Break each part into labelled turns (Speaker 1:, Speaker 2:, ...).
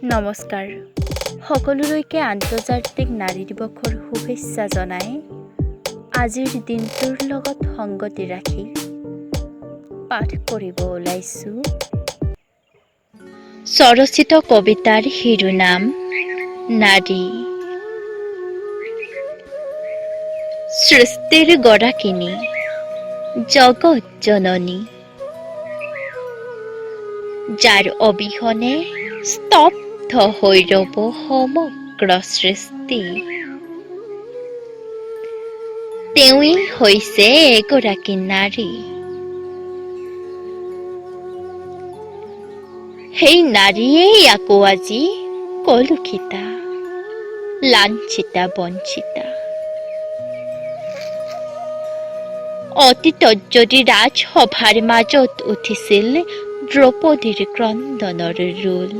Speaker 1: নমস্কাৰ সকলোলৈকে আন্তৰ্জাতিক নাৰী দিৱসৰ শুভেচ্ছা জনাই আজিৰ দিনটোৰ লগত সংগতি ৰাখি পাঠ কৰিব ওলাইছোঁ স্বৰচিত কবিতাৰ শিৰোনাম নাৰী। সৃষ্টিৰ গৰাকিনী জগত জননী, যাৰ অবিহনে স্তব্ধ হৈ ৰ'ব সমগ্ৰ সৃষ্টি। তেওঁই হৈছে এগৰাকী নাৰী। সেই নাৰীয়েই আকৌ আজি কলুষিতা, লাঞ্ছিতা, বঞ্চিতা। অতীতত যদি ৰাজসভাৰ মাজত উঠিছিল দ্ৰৌপদীৰ ক্ৰন্দনৰ ৰোল,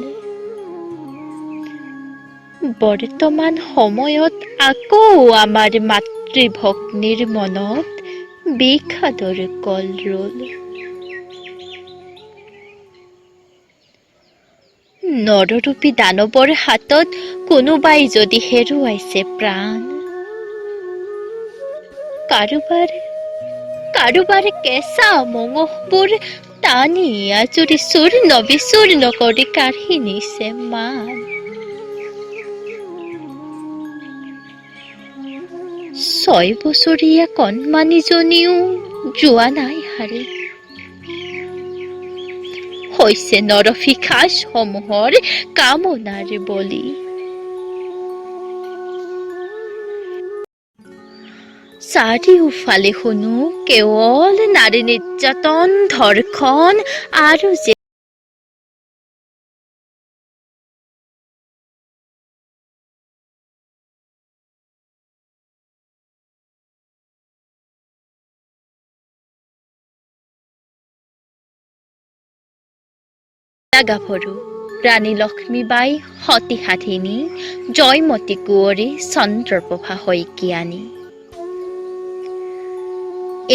Speaker 1: বৰ্তমান সময়ত আকৌ আমাৰ মাতৃভগ্নীৰ মনত বিষাদৰ কলৰোল। নৰৰূপী দানৱৰ হাতত কোনোবাই যদি হেৰুৱাইছে প্ৰাণ, কাৰোবাৰ কেঁচা মঙহবোৰ টানি আজুৰি চূৰ্ণ বিচূৰ্ণ কৰি কাঢ়ি নিছে মান। 6 বছৰীয়া কণমানিজনীও যোৱা নাই হাৰি, হৈছে নৰপিশাচসমূহৰ কামনাৰ বলি। চাৰিওফালে শুনো কেৱল নাৰী নিৰ্যাতন, ধৰ্ষণ আৰু গাভৰু ৰাণী লক্ষ্মীবাই, সতী সাধিনী, জয়মতী কুঁৱৰী, চন্দ্ৰপ্ৰভা শইকীয়ানী।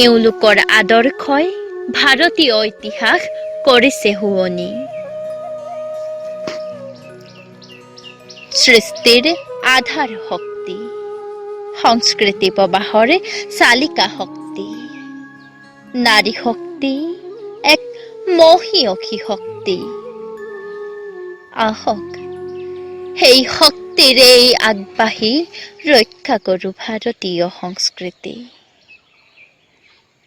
Speaker 1: এওঁলোকৰ আদৰ্শই ভাৰতীয় ইতিহাস কৰিছে শুৱনি। সৃষ্টিৰ আধাৰ শক্তি, সংস্কৃতি প্ৰবাহৰ চালিকা শক্তি। নাৰী শক্তি এক মহীয়সী শক্তি। আহক সেই শক্তিৰেই আগবাঢ়ি ৰক্ষা কৰোঁ ভাৰতীয় সংস্কৃতি।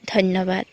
Speaker 1: ধন্যবাদ।